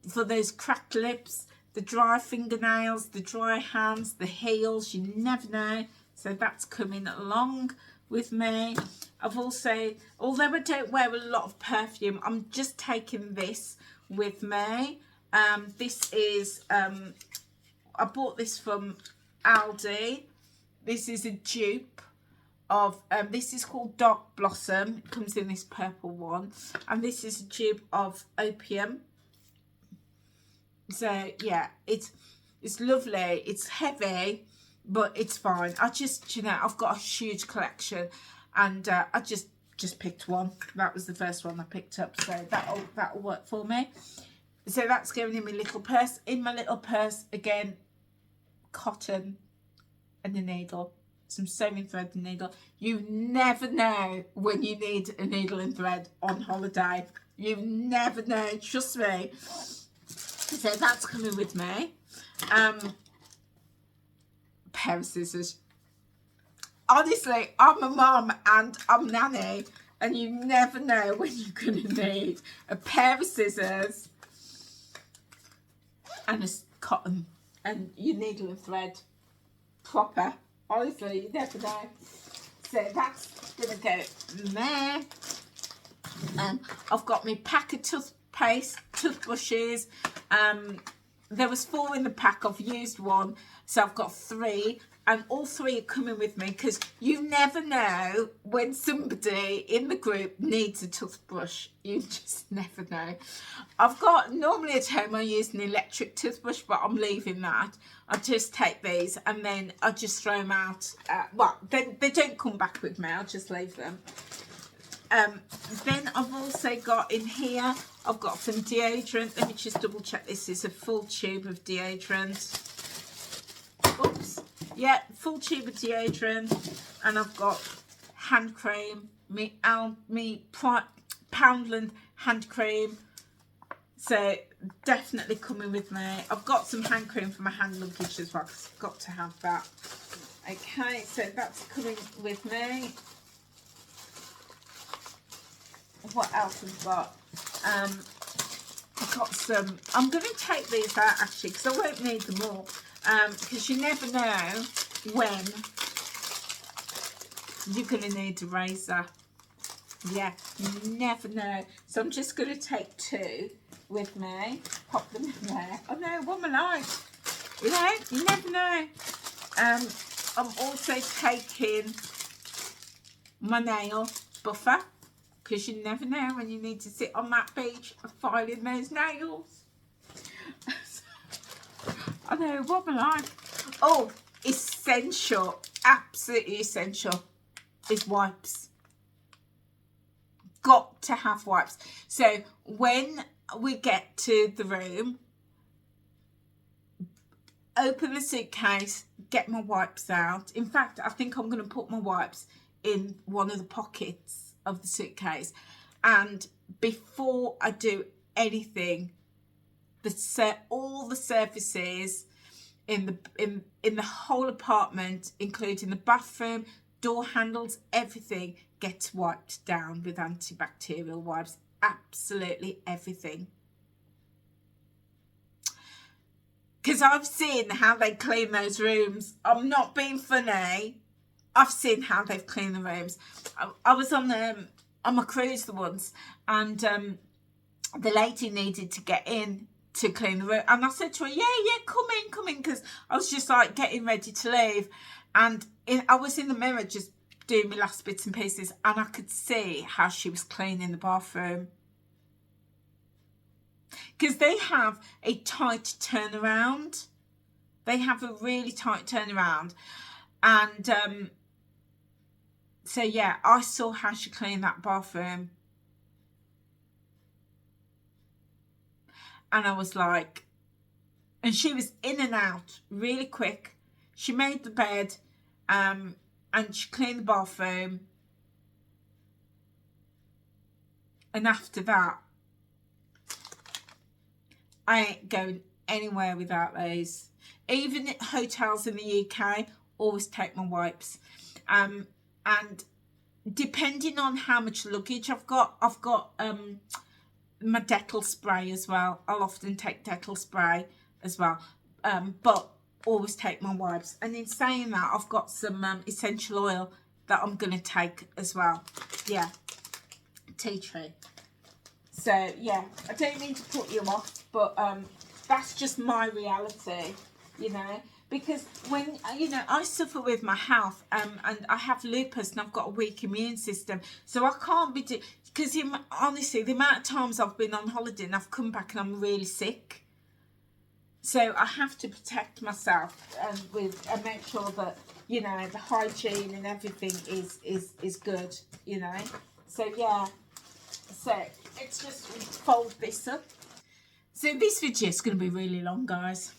for those cracked lips, the dry fingernails, the dry hands, the heels. You never know. So that's coming along with me. I've also, although I don't wear a lot of perfume, I'm just taking this with me. This is, I bought this from Aldi. This is a dupe of, this is called Dark Blossom. It comes in this purple one. And this is a dupe of Opium. So, yeah, it's lovely. It's heavy, but it's fine. I just, you know, I've got a huge collection. And I just picked one. That was the first one I picked up. So that'll work for me. So that's going in my little purse. In my little purse, again, cotton and a needle. Some sewing thread and needle. You never know when you need a needle and thread on holiday. You never know, trust me. So that's coming with me. Pair of scissors. Honestly, I'm a mum and I'm nanny, and you never know when you're going to need a pair of scissors and a cotton and your needle and thread proper. Honestly, you never know. So that's going to go there. I've got my pack of toothpaste, toothbrushes. There was 4 in the pack. I've used 1, so I've got 3. And all 3 are coming with me, because you never know when somebody in the group needs a toothbrush. You just never know. I've got, normally at home I use an electric toothbrush, but I'm leaving that. I just take these and then I just throw them out. Well, they don't come back with me. I'll just leave them. Then I've also got in here, I've got some deodorant. Let me just double check this is a full tube of deodorant. Oops. Yeah, full tube of deodorant, and I've got hand cream, me Poundland hand cream. So definitely coming with me. I've got some hand cream for my hand luggage as well, because I've got to have that. Okay, so that's coming with me. What else have I got? I've got some. I'm going to take these out actually, because I won't need them all. Because you never know when you're going to need a razor. Yeah, you never know. So I'm just going to take 2 with me. Pop them in there. Oh no, what am I like? You know, you never know. I'm also taking my nail buffer, because you never know when you need to sit on that beach and filing those nails. I know, what am I like? Oh, essential, absolutely essential is wipes. got to have wipes. So when we get to the room, open the suitcase, get my wipes out. In fact, I think I'm going to put my wipes in one of the pockets of the suitcase. And before I do anything, all the surfaces in the whole apartment, including the bathroom, door handles, everything gets wiped down with antibacterial wipes. Absolutely everything. Because I've seen how they clean those rooms. I'm not being funny. I've seen how they've cleaned the rooms. I was on a cruise once, and the lady needed to get in to clean the room. And I said to her, yeah, come in. Because I was just like getting ready to leave. And I was in the mirror just doing my last bits and pieces. And I could see how she was cleaning the bathroom. Because they have a tight turnaround. They have a really tight turnaround. And so, yeah, I saw how she cleaned that bathroom. And I was like, and she was in and out really quick. She made the bed and she cleaned the bathroom. And after that, I ain't going anywhere without those. Even at hotels in the UK, always take my wipes. And depending on how much luggage I've got my Dettol spray as well. I'll often take Dettol spray as well. But always take my wipes. And in saying that, I've got some essential oil that I'm going to take as well. Yeah, tea tree. So, yeah, I don't mean to put you off, but that's just my reality, you know. Because when, you know, I suffer with my health and I have lupus and I've got a weak immune system. So I can't be, because honestly, the amount of times I've been on holiday and I've come back and I'm really sick. So I have to protect myself and make sure that, you know, the hygiene and everything is good, you know. So, yeah. So let's just fold this up. So this video is going to be really long, guys.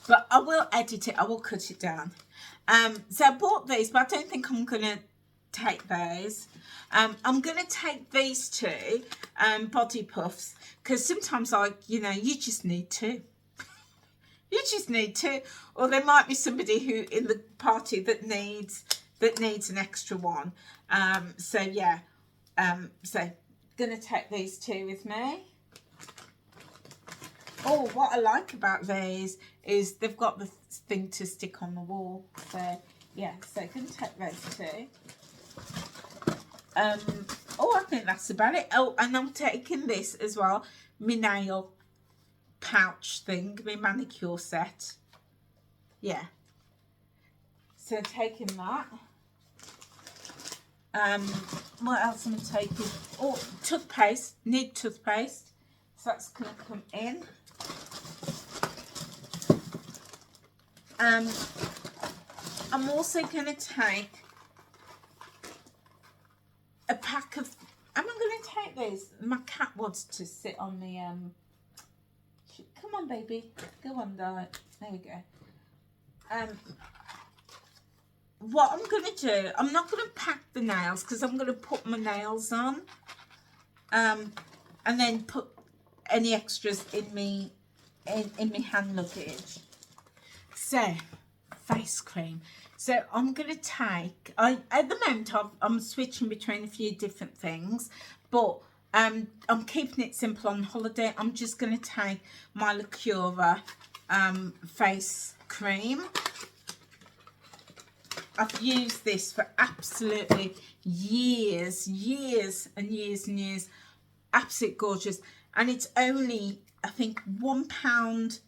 But I will edit it. I will cut it down. So I bought these, but I don't think I'm going to take those. I'm going to take these two body puffs, because sometimes you just need to. You just need to. Or there might be somebody who in the party that needs an extra one. So yeah. So going to take these two with me. Oh, what I like about these is they've got the thing to stick on the wall. So yeah, so I can take those two. Oh, I think that's about it. Oh, and I'm taking this as well, my nail pouch thing, my manicure set. Yeah. So taking that. What else am I taking? Oh, toothpaste. Need toothpaste. So that's going to come in. I'm also going to take a pack of, am I going to take these? My cat wants to sit on the, come on baby, go on darling, there we go. What I'm going to do, I'm not going to pack the nails because I'm going to put my nails on, and then put any extras in me, in my hand luggage. So, face cream. So I'm going to take, at the moment I'm switching between a few different things, but I'm keeping it simple on holiday. I'm just going to take my Lacura face cream. I've used this for absolutely years and years. Absolutely gorgeous. And it's only, I think, £1.69,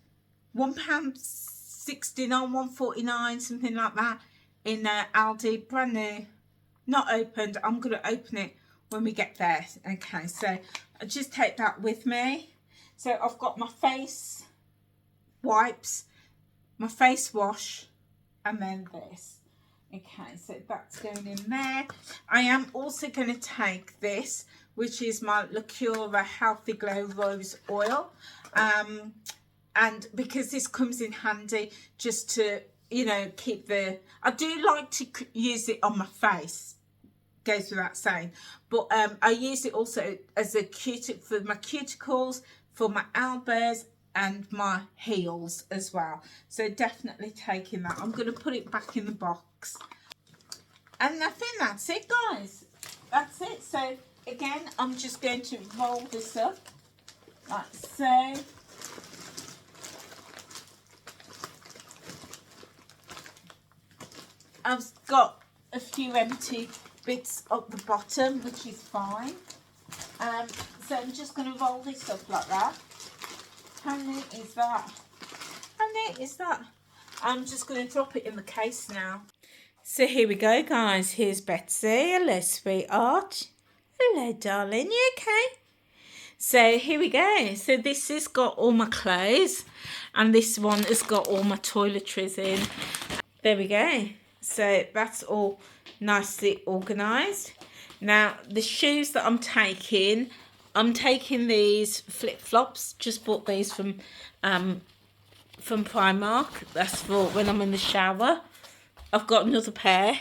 £1.49, something like that, in Aldi, brand new, not opened. I'm going to open it when we get there. Okay, so I just take that with me. So I've got my face wipes, my face wash, and then this. Okay, so that's going in there. I am also going to take this, which is my Lacura Healthy Glow Rose Oil. And because this comes in handy just to, you know, keep the... I do like to use it on my face, goes without saying. But I use it also as a for my cuticles, for my elbows, and my heels as well. So definitely taking that. I'm going to put it back in the box. And I think that's it, guys. That's it. So again, I'm just going to roll this up like so. I've got a few empty bits at the bottom, which is fine. So I'm just going to roll this up like that. How neat is that? How neat is that? I'm just going to drop it in the case now. So here we go, guys. Here's Betsy. Hello, sweetheart. Hello, darling. You okay? So here we go. So this has got all my clothes, and this one has got all my toiletries in. There we go. So that's all nicely organised. Now the shoes that I'm taking these flip-flops. Just bought these from Primark. That's for when I'm in the shower. I've got another pair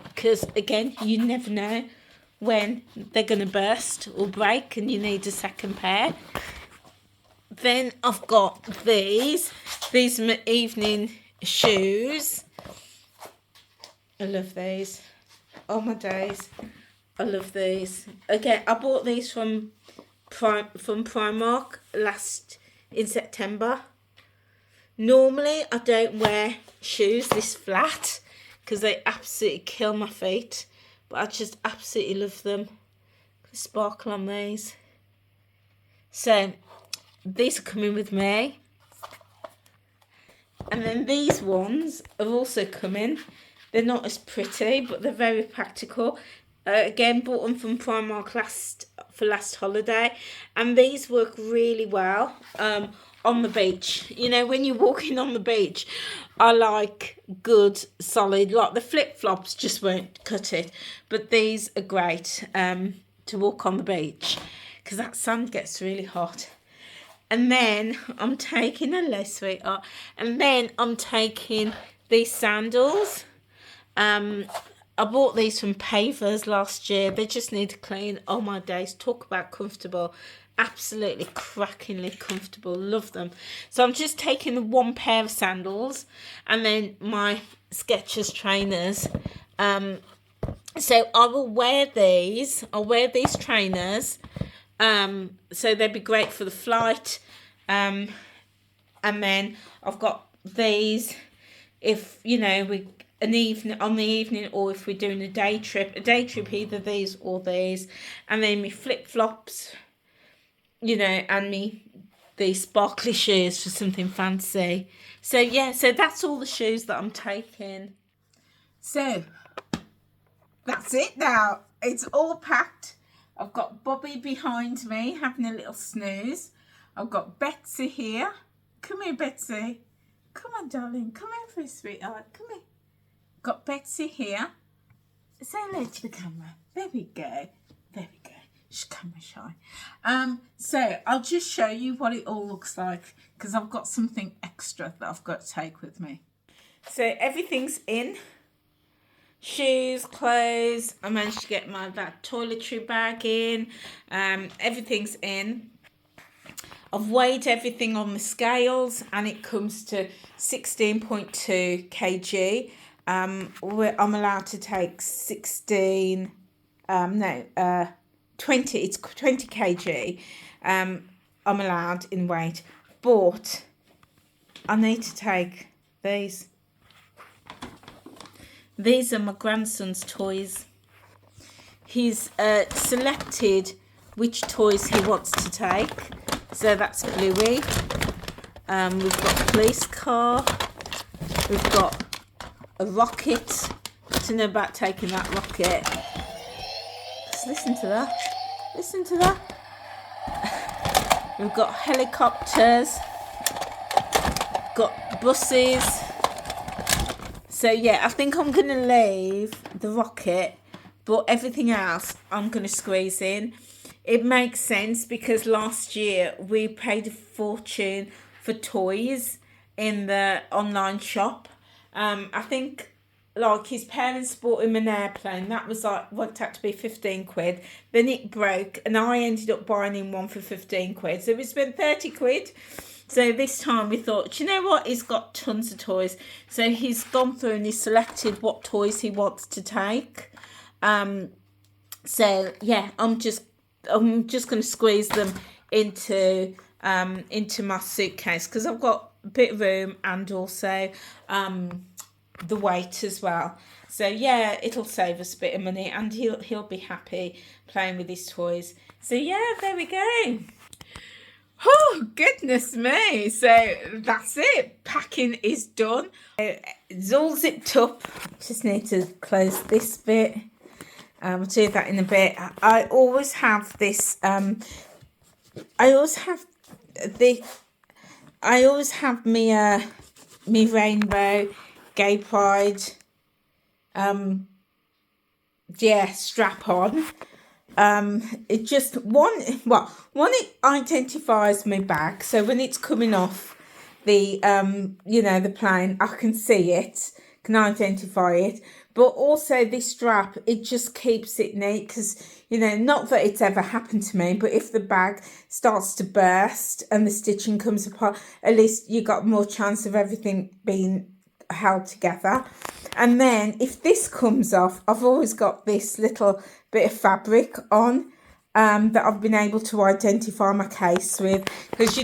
because again, you never know when they're going to burst or break and you need a second pair. Then I've got these are my evening shoes. I love these. Oh my days, I love these. Again, I bought these from Primark in September. Normally I don't wear shoes this flat because they absolutely kill my feet, but I just absolutely love them. The sparkle on these. So these are coming with me. And then these ones are also coming. They're not as pretty, but they're very practical. Again, bought them from Primark for last holiday. And these work really well on the beach. You know, when you're walking on the beach, I like good, solid, like the flip-flops just won't cut it. But these are great to walk on the beach because that sand gets really hot. And then I'm taking, hello sweetheart, and then I'm taking these sandals. I bought these from Pavers last year. They just need to clean. Oh my days, talk about comfortable. Absolutely crackingly comfortable. Love them. So I'm just taking one pair of sandals and then my Skechers trainers. So I will wear these. I'll wear these trainers. So they'd be great for the flight. And then I've got these if, you know, on the evening, or if we're doing a day trip, either these or these. And then my flip-flops, you know, and these sparkly shoes for something fancy. So yeah, so that's all the shoes that I'm taking. So that's it now. It's all packed. I've got Bobby behind me having a little snooze. I've got Betsy here. Come here, Betsy. Come on, darling. Come over here, sweetheart. Come here. Got Betsy here. Say hello to the camera. There we go. There we go. She's camera shy. So I'll just show you what it all looks like because I've got something extra that I've got to take with me. So everything's in. Shoes, clothes. I managed to get that toiletry bag in. Everything's in. I've weighed everything on the scales and it comes to 16.2 kg. I'm allowed to take 20. It's 20 kg. I'm allowed in weight, but I need to take these. These are my grandson's toys. He's selected which toys he wants to take. So that's Bluey. We've got a police car. We've got a rocket. I don't know about taking that rocket. Just listen to that. Listen to that. We've got helicopters. Got buses. So yeah, I think I'm going to leave the rocket, but everything else I'm going to squeeze in. It makes sense because last year we paid a fortune for toys in the online shop. I think like his parents bought him an airplane. That was like worked out to be 15 quid. Then it broke and I ended up buying him one for 15 quid. So we spent 30 quid. So this time we thought, you know what, he's got tons of toys. So he's gone through and he's selected what toys he wants to take. So yeah, I'm just going to squeeze them into my suitcase because I've got a bit of room and also the weight as well. So yeah, it'll save us a bit of money and he'll be happy playing with his toys. So yeah, there we go. Oh, goodness me. So that's it. Packing is done. It's all zipped up. Just need to close this bit. I'll do that in a bit. I always have this. I always have me rainbow gay pride. Strap on. It just it identifies my bag. So when it's coming off the the plane, I can see it, can identify it. But also this strap, it just keeps it neat because, not that it's ever happened to me, but if the bag starts to burst and the stitching comes apart, at least you got more chance of everything being held together. And then if this comes off, I've always got this little bit of fabric on that I've been able to identify my case with, because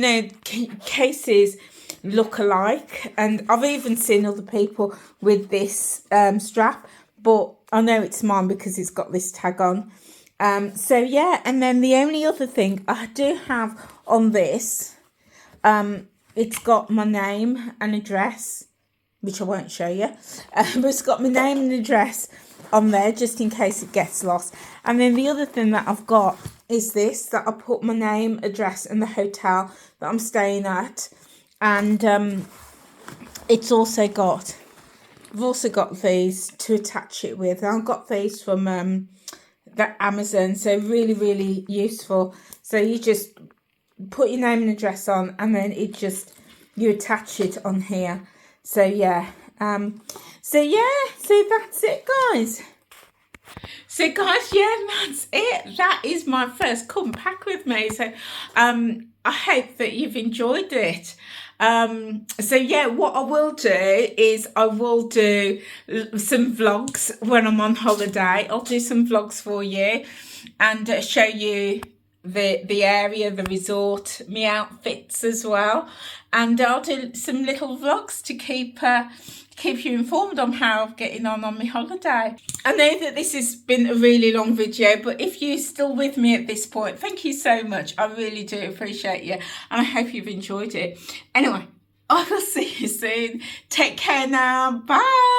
cases look alike, and I've even seen other people with this strap, but I know it's mine because it's got this tag on. So yeah, and then the only other thing I do have on this, it's got my name and address, which I won't show you, but it's got my name and address on there just in case it gets lost. And then the other thing that I've got is this, that I put my name, address and the hotel that I'm staying at. And it's also got, I've also got these to attach it with. I've got these from the Amazon, so really, really useful. So you just put your name and address on, and then you attach it on here. So yeah, so that's it, guys. So guys, yeah, that's it. That is my first come pack with me. So I hope that you've enjoyed it. So yeah, what I will do is I will do some vlogs when I'm on holiday. I'll do some vlogs for you and show you the area, the resort, my outfits as well, and I'll do some little vlogs to keep you informed on how I'm getting on my holiday. I know that this has been a really long video, but if you're still with me at this point, thank you so much. I really do appreciate you, and I hope you've enjoyed it. Anyway, I will see you soon. Take care now. Bye.